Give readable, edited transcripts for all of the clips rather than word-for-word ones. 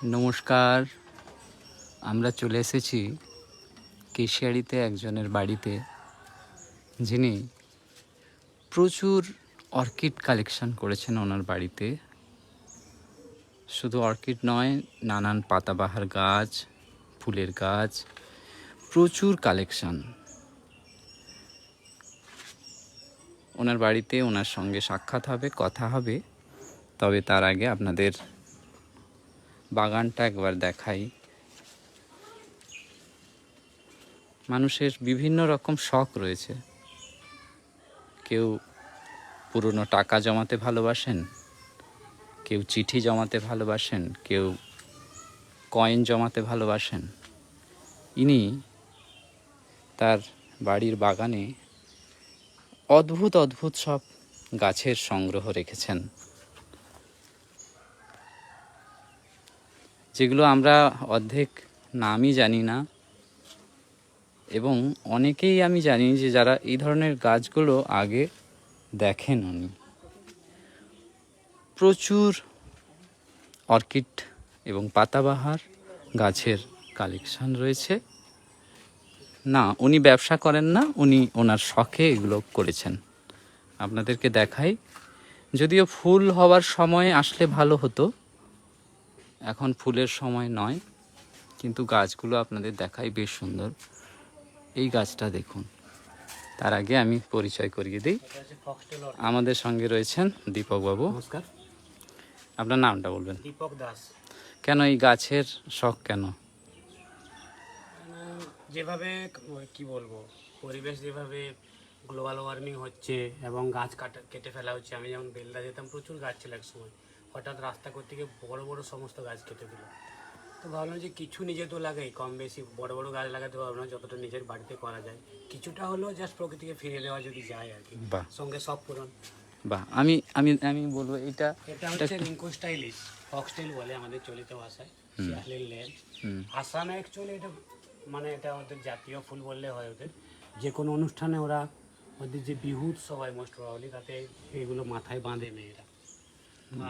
নমস্কার। আমরা চলে এসেছি কেশিয়াড়িতে একজনের বাড়িতে, যিনি প্রচুর অর্কিড কালেকশন করেছেন ওনার বাড়িতে। শুধু অর্কিড নয়, নানান পাতাবাহার গাছ, ফুলের গাছ, প্রচুর কালেকশন। ওনার বাড়িতে ওনার সঙ্গে সাক্ষাৎ হবে, কথা হবে। তবে তার আগে আপনাদের বাগানটা একবার দেখাই। মানুষের বিভিন্ন রকম শখ রয়েছে। কেউ পুরনো টাকা জমাতে ভালোবাসেন, কেউ চিঠি জমাতে ভালোবাসেন, কেউ কয়েন জমাতে ভালোবাসেন। ইনি তার বাড়ির বাগানে অদ্ভুত অদ্ভুত সব গাছের সংগ্রহ রেখেছেন, যেগুলো আমরা অর্ধেক নামই জানি না। এবং অনেকেই আমি জানি যে যারা এই ধরনের গাছগুলো আগে দেখেন। উনি প্রচুর অর্কিড এবং পাতাবাহার গাছের কালেকশন রয়েছে। না, উনি ব্যবসা করেন না, উনি ওনার শখে এগুলো করেছেন। আপনাদেরকে দেখাই। যদিও ফুল হওয়ার সময় আসলে ভালো হতো, এখন ফুলের সময় নয়, কিন্তু গাছগুলো আপনাদের দেখাই, বেশ সুন্দর। এই গাছটা দেখুন। তার আগে আমি পরিচয় করিয়ে দিই। আমাদের সঙ্গে রয়েছেন দীপক বাবু। নমস্কার। আপনার নামটা বলবেন। দীপক দাস। কেন এই গাছের শখ কেন? যেভাবে কি বলবো, পরিবেশ যেভাবে গ্লোবাল ওয়ার্মিং হচ্ছে এবং গাছ কেটে ফেলা হচ্ছে। আমি যেমন বেলদা যেতাম, প্রচুর গাছ ছিল এক সময়। হঠাৎ রাস্তা করতে গিয়ে বড় বড় সমস্ত গাছ কেটে দিল। তো ভাবলাম যে কিছু নিজে তো লাগাই, কম বেশি বড় বড় গাছ লাগাতে পারবো না, যতটা নিজের বাড়িতে করা যায় কিছুটা হলেও জাস্ট প্রকৃতিকে ফিরে দেওয়া যদি যায় আর কি। সঙ্গে সব পূরণ। বাহ, আমি আমি আমি বলবো এটা হচ্ছে রিঙ্কো স্টাইলিশ, ফক্সটেল বলে আমাদের চলিত ভাষায়, সিয়ালের লেল। আসামে অ্যাকচুয়ালি এটা মানে এটা ওদের জাতীয় ফুল বললে হয়। ওদের যে কোনো অনুষ্ঠানে ওরা ওদের যে বিহু উৎসব হয় মোস্ট প্রবাবলি, তাতে এগুলো মাথায় বাঁধে মেয়েরা।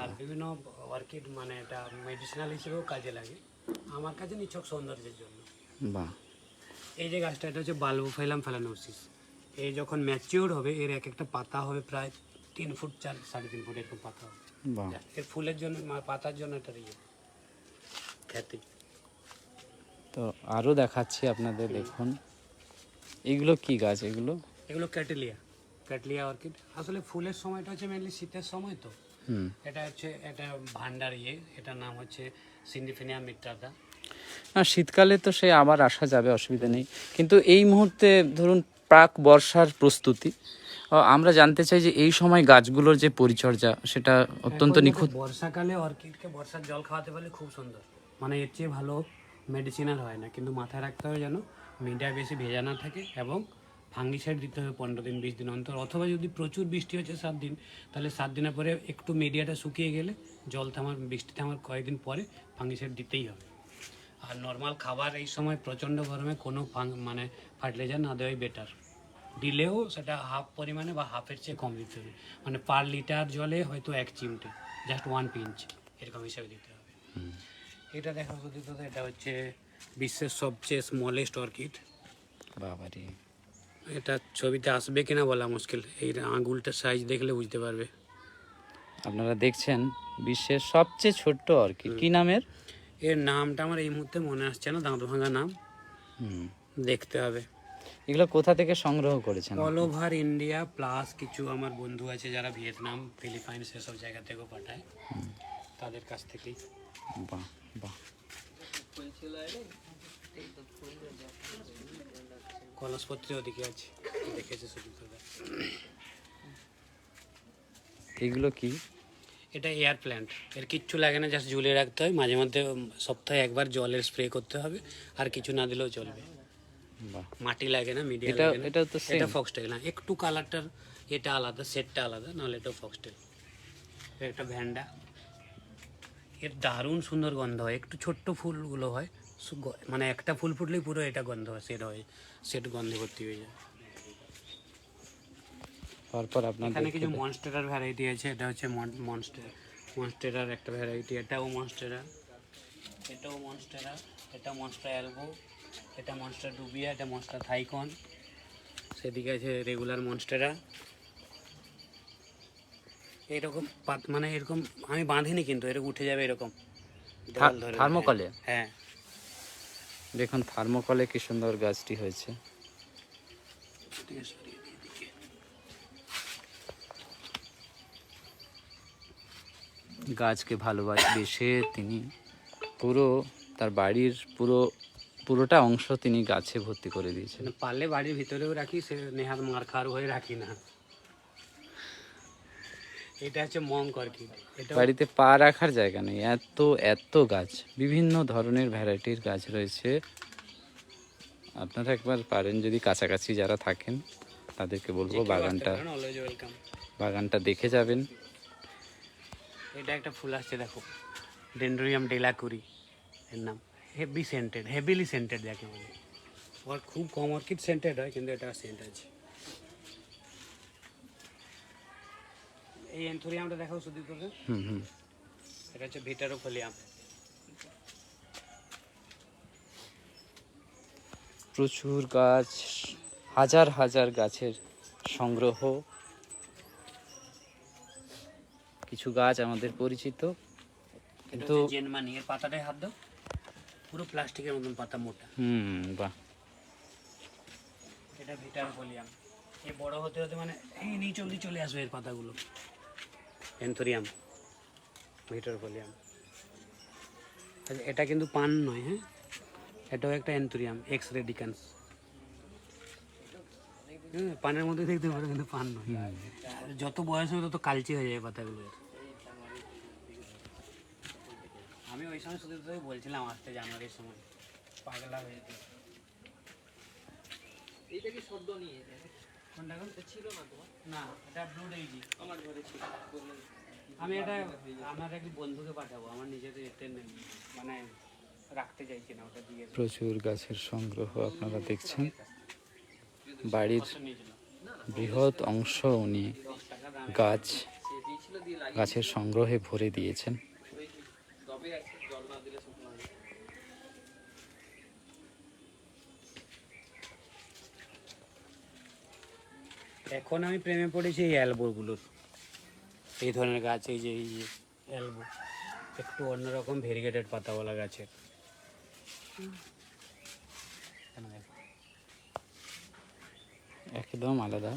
আর বিভিন্ন অর্কিড মানে এটা মেডিসিনাল হিসেবেও কাজে লাগে, আমার কাছে নিছক সৌন্দর্যের জন্য। বাহ, এই যে গাছটা, এটা হচ্ছে বালবোফাইলাম ফেলানোসিস। এই যখন ম্যাচিওর হবে, এর এক একটা পাতা হবে প্রায় 3 ফুট 3.5 ফুট এরকম পাতা হবে। বাহ। এর ফুলের জন্য পাতার জন্য এটা খ্যাতি। তো আরও দেখাচ্ছি আপনাদের, দেখুন। এগুলো কি গাছ? এগুলো ক্যাটলিয়া অর্কিড। আসলে ফুলের সময়টা হচ্ছে মেনলি শীতের সময়। তো এটা হচ্ছে এটা ভান্ডার এটার নাম হচ্ছে সিন্ডিফিনিয়া মিট্রাটা। না, শীতকালে তো সে আবার আসা যাবে, অসুবিধা নেই। কিন্তু এই মুহূর্তে ধরুন প্রাক বর্ষার প্রস্তুতি, আমরা জানতে চাই যে এই সময় গাছগুলোর যে পরিচর্যা, সেটা অত্যন্ত নিখুঁত। বর্ষাকালে অর্কিডকে বর্ষার জল খাওয়াতে পারলে খুব সুন্দর, মানে এর চেয়ে ভালো মেডিসিনাল হয় না। কিন্তু মাথায় রাখতে হবে যেন মিডিয়া বেশি ভেজা না থাকে, এবং ফাঙ্গিসাইড দিতে হবে 15 দিন 20 দিন অন্তর। অথবা যদি প্রচুর বৃষ্টি হচ্ছে 7 দিন, তাহলে 7 দিনের পরে একটু মিডিয়াটা শুকিয়ে গেলে, জল থামার বৃষ্টি থামার কয়েকদিন পরে ফাঙ্গিসাইড দিতেই হবে। আর নর্মাল খাবার এই সময় প্রচণ্ড গরমে কোনো মানে ফার্টিলাইজার না দেওয়াই বেটার। দিলেও সেটা হাফ পরিমাণে বা হাফের চেয়ে কম দিতে হবে। মানে পার লিটার জলে হয়তো 1 চিমটে, জাস্ট 1 পিঞ্চ এরকম হিসাবে দিতে হবে। এটা দেখা হচ্ছে, এটা হচ্ছে বিশ্বের সবচেয়ে স্মলেস্ট অর্কিড। বাবারে, এটা ছবিতে আসবে কিনা বলা মুশকিল, এই আঙুলটার সাইজ দেখলে বুঝতে পারবে। আপনারা দেখছেন বিশ্বের সবচেয়ে ছোট্ট অর্কিড। কি নামের? এর নামটা আমার এই মুহূর্তে মনে আসছে না, দাঁত ভাঙা নাম, দেখতে হবে। এগুলো কোথা থেকে সংগ্রহ করেছেন? অল ওভার ইন্ডিয়া, প্লাস কিছু আমার বন্ধু আছে যারা ভিয়েতনাম, ফিলিপাইন্স এসব জায়গা থেকেও পাঠায়, তাদের কাছ থেকেই। বাহ বাহ। কলসপত্রে ওদিকে আছে, দেখেছে সুদীপ্ত। এগুলো কি? এটা এয়ার প্ল্যান্ট। এর কিচ্ছু লাগে না, জাস্ট ঝুলিয়ে রাখতে হয়। মাঝে মধ্যে সপ্তাহে একবার জলের স্প্রে করতে হবে, আর কিছু না দিলেও চলবে। মাটি লাগে না, মিডিয়া লাগে না। এটা ফক্সটেল না, একটু কালারটার এটা আলাদা, সেটটা আলাদা, নাহলে এটা ফক্সটেল। একটা ভ্যান্ডা, এর দারুণ সুন্দর গন্ধ হয়। একটু ছোট্ট ফুলগুলো হয়, মানে একটা ফুল ফুটলেই পুরো এটা গন্ধ হয়, সেট গন্ধে ভর্তি হয়ে যায়। তারপর আপনার এখানে কিছু মনস্টেরার ভ্যারাইটি আছে। এটা হচ্ছে মনস্টেরার একটা ভ্যারাইটি, এটাও মনস্টেরা। এটাও মনস্টেরা, এটা মনস্টার অ্যালবো, এটা মনস্টার ডুবিয়া, এটা মনস্টার থাইকন, সেদিকে আছে রেগুলার মনস্টেরা। এরকম মানে এরকম আমি বাঁধিনি, কিন্তু এরকম উঠে যাবে এরকম দেওয়াল ধরে। থার্মোকলে? হ্যাঁ, দেখুন থার্মোকলে কি সুন্দর গাছটি হয়েছে। গাছকে ভালোবেসে তিনি পুরো তার বাড়ির পুরোটা অংশ তিনি গাছে ভর্তি করে দিয়েছেন। মানে পারলে বাড়ির ভিতরেও রাখি, সে নেহাত মার খাওয়ার হয়ে রাখি না। এটা হচ্ছে মঙ্ক অর্কিড। এটা বাড়িতে পা রাখার জায়গা নেই, এত এত গাছ, বিভিন্ন ধরনের ভ্যারাইটির গাছ রয়েছে। আপনারা একবার পারেন, যদি কাছাকাছি যারা থাকেন তাদেরকে বলবো অলওয়েজ ওয়েলকাম। বাগানটা দেখে যাবেন। এটা একটা ফুল আসছে দেখো, ডেন্ড্রিয়াম ডেলাকুরি এর নাম। হেভিলি সেন্টেড যাকে বলে। আর খুব কম অর্কিড সেন্টেড হয়, কিন্তু এটা সেন্ট আছে। এই এনথোরিয়ামটা দেখাও শুধু তোকে। এটা হচ্ছে ভিটারোফোলিয়াম। প্রচুর গাছ, হাজার হাজার গাছের সংগ্রহ। কিছু গাছ আমাদের পরিচিত, কিন্তু জেনমানি, এর পাতাটায় হাত দাও, পুরো প্লাস্টিকের মতন পাতা, মোটা। বাহ। এটা ভিটারোফোলিয়াম। এই বড় হতে হতে মানে এই নিচ অবধি চলে আসবে এর পাতাগুলো। এনথোরিয়াম, ভিটারোফোলিয়াম। আচ্ছা, এটা কিন্তু পান নয়, হ্যাঁ, এটাও একটা এনথোরিয়াম, এক্স রেডিকান্স। পানের মধ্যে দেখতে পারো, কিন্তু পান নয়। যত বয়স হবে তত কালচে হয়ে যায় পাতাগুলো। আমি ওই সময় শুধু বলছিলাম আসতে, জানুয়ারির সময় পাগলা হয়ে যেত। এইটা কি সদ্য নিয়ে কোনটা ছিল না তোমার? না, এটা ব্লু ডেইজি আমার ঘরে ছিল, বললেন। আমি এটা আমার এক বন্ধুকে পাঠাবো, আমার নিজেদের এতে মানে রাখতে চাইছি না, ওটা দিয়ে প্রচুর গাছের সংগ্রহ আপনারা দেখছেন। বাড়ির বৃহৎ অংশ উনি সে দিয়েছিল, দিয়ে লাগিয়ে গাছের সংগ্রহে ভরে দিয়েছেন। ওই টবে আছে, জল না দিলে শুকনো হবে। এখন আমি প্রেমে পড়েছি এই অ্যালবোগুলোর, এই ধরনের গাছ। এই যে অ্যালবো, একটু অন্যরকম ভেরিগেটেড পাতাওয়ালা গাছের। একদম আলাদা।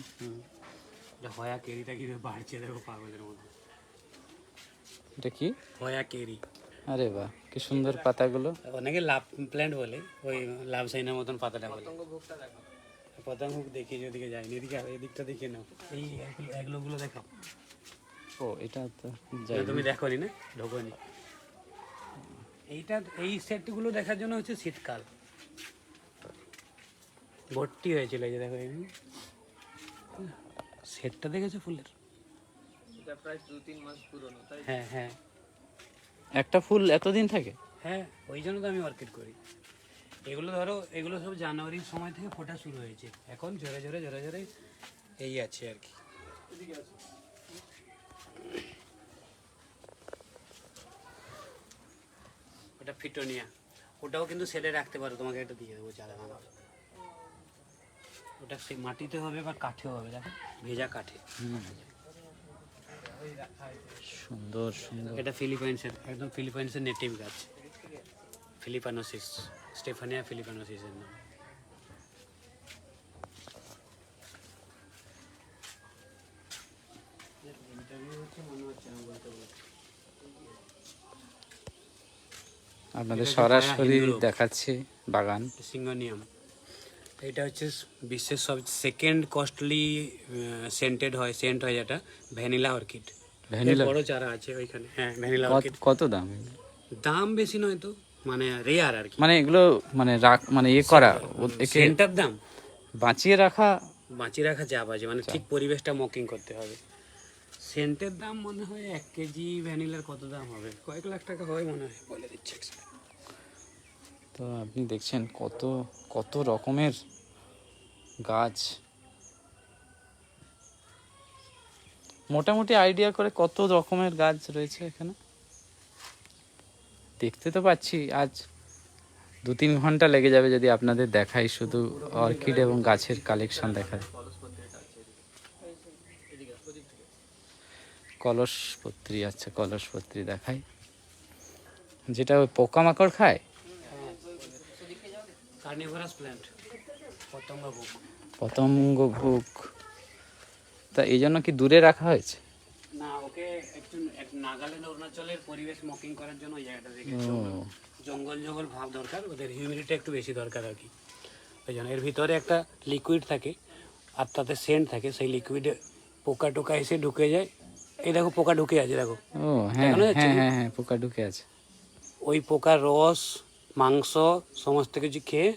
হয়া কেরিটা কি বাড়ছে দেখো, পাগলের মতো। এটা কি? হয়া কেরি। আরে বাহ, কি সুন্দর পাতাগুলো। অনেকে লাভ প্ল্যান্ট বলে, ওই লাভ সাইনের মতন পাতাটা বলে। পতঙ্গ ভোগটা দেখো। পতঙ্গ দেখি, যেদিকে যাইনি, এদিকে এদিকটা দেখে নাও। এই এগুলো দেখো। ও, এটা তো তুমি দেখো নি না, ঢোকনি। এইটা এই সেটগুলো দেখার জন্য হচ্ছে শীতকাল ভর্তি হয়েছিল। এই যে দেখো, সেটটা দেখেছো ফুলের? এটা প্রায় 2-3 মাস পুরনো, তাই? হ্যাঁ হ্যাঁ একটা ফুল এতদিন থাকে? হ্যাঁ, ওই জন্য তো আমি অর্কিড করি। এগুলো ধরো, এগুলো সব জানুয়ারির সময় থেকে ফোটা শুরু হয়েছে, এখন ঝরে ঝরে ঝরে ঝরে এই আছে আর কি। ওটা ফিটোনিয়া, ওটাও কিন্তু সেটে রাখতে পারো, তোমাকে এটা দিয়ে দেবো চারা আমার। ওটা সে মাটিতে হবে বা কাঠেও হবে, দেখো ভেজা কাঠে। সুন্দর সুন্দর। এটা ফিলিপাইন্সের, একদম ফিলিপাইন্সের নেটিভ গাছ, ফিলিপানোসিস, স্টেফানিয়া ফিলিপানোসিসের নাম। আপনাদের এটা হচ্ছে সরাসরি হিন্দু রোগ। দেখাচ্ছি বাগান। সিঙ্গোনিয়াম। এটা হচ্ছে বিশ্বের সব সেকেন্ড কস্টলি সেন্ট হয় যেটা ভ্যানিলা অর্কিড। ভ্যানিলা বড় চারা আছে ওইখানে, হ্যাঁ ভ্যানিলা অর্কিড। কত দাম? দাম বেশি নয় তো, মানে রেয়ার আর কি। মানে এগুলো মানে মানে ইয়ে করা, একে সেন্টার দাম বাঁচিয়ে রাখা। বাঁচিয়ে রাখা চাপ আছে, মানে ঠিক পরিবেশটা মকিং করতে হবে। সেন্টের দাম মনে হয় 1 কেজি ভ্যানিলার কত দাম হবে, কয়েক লাখ টাকা হয় মনে হয়, বলে দিচ্ছে। তো আপনি দেখছেন কত কত রকমের গাছ। মোটামুটি আইডিয়া করে কত রকমের গাছ রয়েছে এখানে। দেখতে তো পাচ্ছি আজ 2-3 ঘন্টা লেগে যাবে যদি আপনাদের দেখাই, শুধু অর্কিড এবং গাছের কালেকশন দেখায়। কলসপত্রী, আচ্ছা কলসপত্রী দেখাই, যেটা ওই পোকামাকড় খায়। Carnivorous plant, পতঙ্গভুক। পতঙ্গভুক, তা এই জন্য কি দূরে রাখা হয়েছে? না, ওকে একটু নাগাল্যান্ড অরুণাচলের পরিবেশ মকিং করার জন্য ওই জায়গাটা থেকে ও জঙ্গল জঙ্গল ভাব দরকার, ওদের হিউমিডিটি একটু বেশি দরকার আর কি। ওই জন্য এর ভিতরে একটা লিকুইড থাকে আর তাতে সেন্ট থাকে, সেই লিকুইডে পোকা টোকা এসে ঢুকে যায়। এই দেখো পোকা ঢুকে আছে, দেখো ও হ্যাঁ দেখানো যাচ্ছে হ্যাঁ কি? হ্যাঁ হ্যাঁ, পোকা ঢুকে আছে। ওই পোকার রস, মাংস সমস্ত কিছু খেয়ে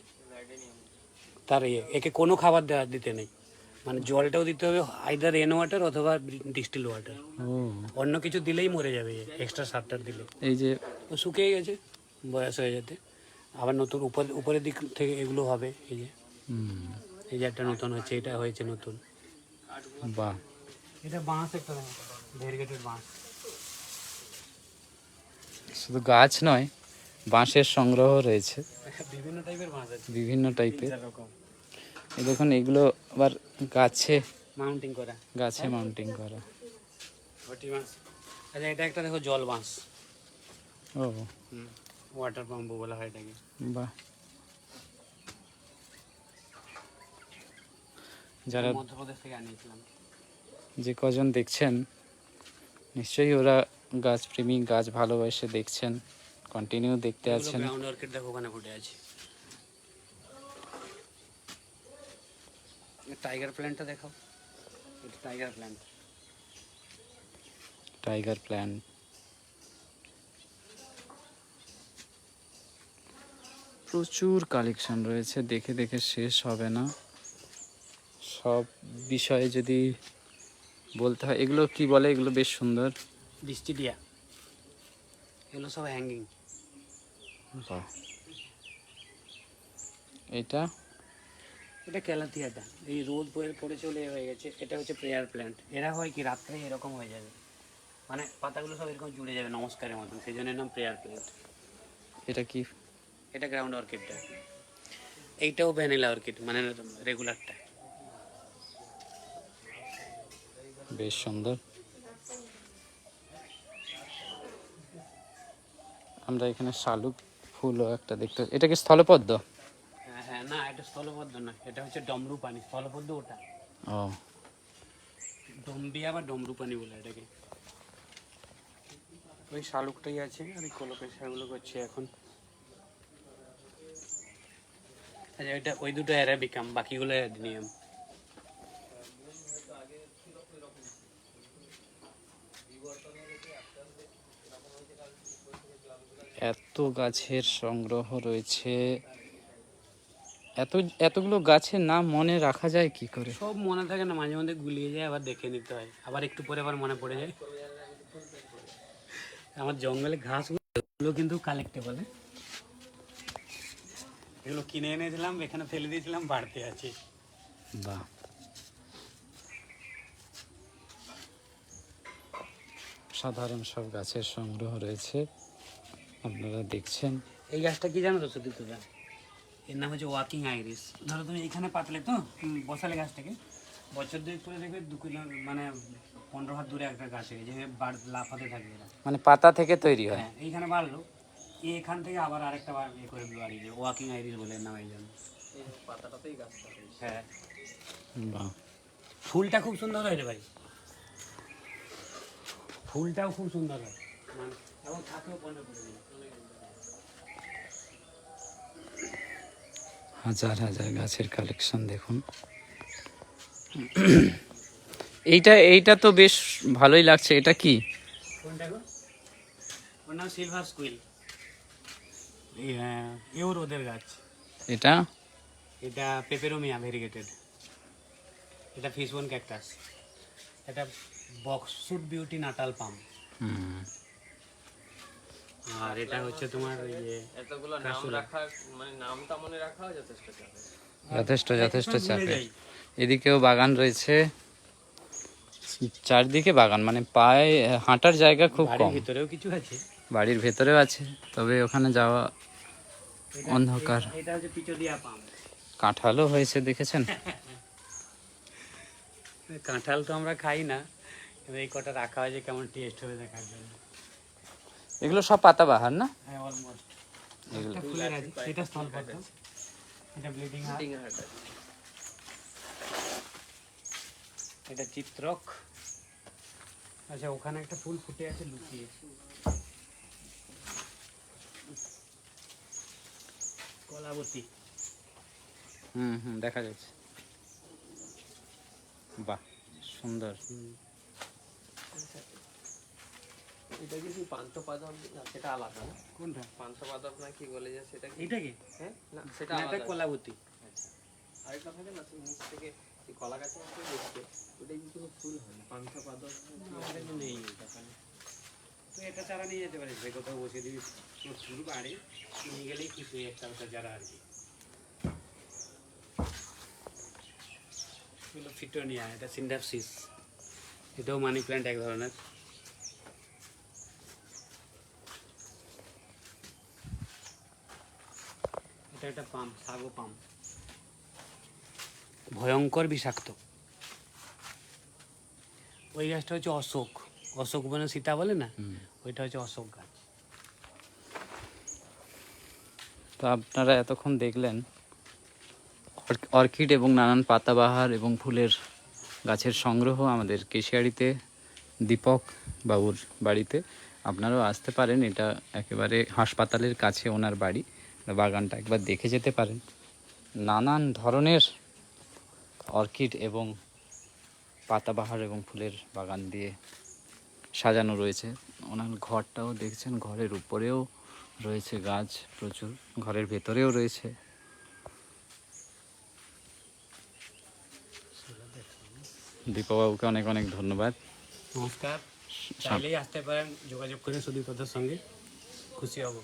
তার একে কোনো খাবার দিতে নেই, মানে জলটাও দিতে হবে আইদার রেন ওয়াটার অথবা ডিস্টিল ওয়াটার। ও অন্য কিছু দিলেই মরে যাবে, এক্সট্রা সারটার দিলে। এই যে ও শুকিয়ে গেছে বয়স হয়ে যেতে, আবার নতুন উপরের দিক থেকে এগুলো হবে। এই যে হুম, এই যে একটা নতুন হচ্ছে, এটা হয়েছে নতুন। বাহ, এটা বাঁশ, একটা ভেরিগেটেড বাঁশ। শুধু গাছ নয়, বাঁশের সংগ্রহ রয়েছে বিভিন্ন টাইপের বাঁশ আছে, বিভিন্ন টাইপের। 3-4 রকম এই দেখুন এগুলো আবার গাছে মাউন্টিং করা, গাছে মাউন্টিং করা। ঘটি বাঁশ। আচ্ছা, এটা একটা দেখো জল বাঁশ, ও ওয়াটার পাম্প বলা হয় এটাকে। বাহ, যারা মধ্যপ্রদেশ থেকে আনিয়েছিলাম। যে কজন দেখছেন নিশ্চয়ই ওরা গাছ প্রেমী, গাছ ভালোবাসে দেখছেন, কন্টিনিউ দেখতে আছেন। গ্রাউন্ড অর্কিড দেখো ওখানে ফুটে আছে। টাইগার প্ল্যান্টটা দেখো, এটা টাইগার প্ল্যান্ট। টাইগার প্ল্যান্ট, প্রচুর কালেকশন রয়েছে, দেখে দেখে শেষ হবে না। সব বিষয়ে যদি বলতে হয়, এগুলো কি বলে, এগুলো বেশ সুন্দর। ডিস্টিডিয়া, এগুলো সব হ্যাঙ্গিং। বাহ, এটা এটা ক্যালাথিয়াটা, এই রোদ পড়ে চলে হয়ে গেছে। এটা হচ্ছে প্রেয়ার প্ল্যান্ট। এরা হয় কি রাত্রে এরকম হয়ে যাবে, মানে পাতাগুলো সব এরকম জুড়ে যাবে নমস্কারের মতন, সেই জন্য নাম প্রেয়ার প্ল্যান্ট। এটা কি? এটা গ্রাউন্ড অর্কিডটা। এইটাও ভ্যানিলা অর্কিড, মানে রেগুলারটা। বেশ সুন্দর। আমরা এখানে শালুক ফুলও একটা দেখতে, এটা কি স্থলপদ্ম? হ্যাঁ হ্যাঁ, না এটা স্থলপদ্ম না, এটা হচ্ছে ডমরু পানি। স্থলপদ্ম ওটা, ও ডম্বিয়া বা ডমরু পানি বলে এটাকে। ওই শালুকটাই আছে, আর এই কলকেশাগুলো করছে এখন। আচ্ছা, এটা ওই দুটো অ্যারাবিকাম, বাকিগুলো অ্যাডিনিয়াম। এত গাছের সংগ্রহ রয়েছে, এতগুলো গাছের নাম মনে রাখা যায় কি করে? সব মনে থাকে না, মাঝে মাঝে গুলিয়ে যায়, আবার দেখে নিতে হয়, আবার একটু পরে আবার মনে পড়ে যায়। আমার জঙ্গলে ঘাসগুলো কিন্তু কালেক্টেবল। এগুলো কিনে এনেছিলাম, এখানে ফেলে দিয়েছিলাম, বাড়তে আছে। বাহ, সাধারণ সব গাছের সংগ্রহ রয়েছে, আপনারা দেখছেন। এই গাছটা কি জানো তো সুদীপ্তদা? এর নাম হচ্ছে ওয়াকিং আইরিস। ধরো তুমি এইখানে পাতলে তো বসালে গাছটাকে, বছর 2 পরে দেখবে 2 কিলো মানে 15 হাত দূরে একটা গাছ হয়ে যে লাফাতে থাকে এরা। মানে পাতা থেকে তৈরি হয়? হ্যাঁ, এইখানে বাড়লো, এখান থেকে আবার আরেকটা বার করে বাড়িয়ে যায়। ওয়াকিং আইরিস বলে এর নাম এই জন্য। এই পাতাটাতেই গাছটা হয়েছে। হ্যাঁ, বাহ, ফুলটা খুব সুন্দর হয় রে ভাই, ফুলটাও খুব সুন্দর হয়, মানে এবং থাকেও 15-20 দিন। হাজার হাজার গাছের কালেকশন দেখুন। এইটা তো বেশ ভালোই লাগছে, এটা কি? কোনটা গো? ওর নাম সিলভার স্কুইল। এও রোদের গাছ। এটা এটা পেপেরোমিয়া ভেরিগেটেড। এটা ফিশবোন ক্যাকটাস। এটা বক্সুট বিউটি নাটাল পাম। হুম, আর এটা হচ্ছে তোমার ইয়ে এতগুলো নাম রাখা, মানে নামটা মনে রাখা যথেষ্ট চাপের। যথেষ্ট ভুলে চাপে। যাই। এদিকেও বাগান রয়েছে, চারদিকে বাগান, মানে পায়ে হাঁটার জায়গা খুব বাড়ির কম। ভিতরেও কিছু আছে। বাড়ির ভেতরেও আছে, তবে ওখানে যাওয়া অন্ধকার। এটা হচ্ছে পিচোদিয়া পাম। কাঁঠালও হয়েছে দেখেছেন। কাঁঠাল তো আমরা খাই না, কিন্তু এই কটা রাখা হয়েছে কেমন টেস্ট হবে দেখার জন্য। এগুলো সব পাতাবাহার না? হ্যাঁ অলমোস্ট। এগুলো ফুলের আছে, এটা স্থলপদ্ম, এটা ব্লিডিং হার্ট, এটা চিত্রক। আচ্ছা ওখানে একটা ফুল ফুটে আছে লুকিয়ে, কলাবতী। হুম দেখা যাচ্ছে। বাহ সুন্দর। এটা কি সেই পান্থপাদপ না, সেটা আলাদা না? কোনটা? পান্থপাদপ না কি বলে যে সেটা কি? এইটা কি? হ্যাঁ না সেটা এটা আলাদা। কলাবতী। আচ্ছা আরেকটা থাকে না সেই নিচ থেকে সেই কলা গাছের মতো দেখতে, ওটা কিন্তু কোনো ফুল হয় না, পান্থপাদপ আমাদের কাছে নেই এটা ওখানে। তো এটা চারা নিয়ে যেতে পারিস ভাই, কোথাও বসে দিবি শুরু বাড়ি নিয়ে গেলেই খুশি হয়ে একটা ওটা চারা আর কি। এগুলো ফিটোনিয়া, এটা সিন্ডাপসিস, এটাও মানি প্ল্যান্ট এক ধরনের। এটা একটা পাম, সাগো পাম, ভয়ঙ্কর বিষাক্ত। ওই গাছটা হচ্ছে অশোক, অশোক বনে সীতা বলে না, ওইটা হচ্ছে অশোক গাছ। তো আপনারা এতক্ষণ দেখলেন অর্কিড এবং নানান পাতাবাহার এবং ফুলের গাছের সংগ্রহ আমাদের কেশিয়াড়িতে দীপক বাবুর বাড়িতে। আপনারাও আসতে পারেন, এটা একেবারে হাসপাতালের কাছে ওনার বাড়ি। বাগানটা একবার দেখে যেতে পারেন। নানান ধরনের অর্কিড এবং পাতাবাহার এবং ফুলের বাগান দিয়ে সাজানো রয়েছে। ওনার ঘরটাও দেখছেন, ঘরের উপরেও রয়েছে গাছ প্রচুর, ঘরের ভেতরেও রয়েছে। দীপকবাবুকে অনেক অনেক ধন্যবাদ। নমস্কার, চাইলেই আসতে পারেন, যোগাযোগ করে সুদীপ দাদার সঙ্গে, খুশি হব।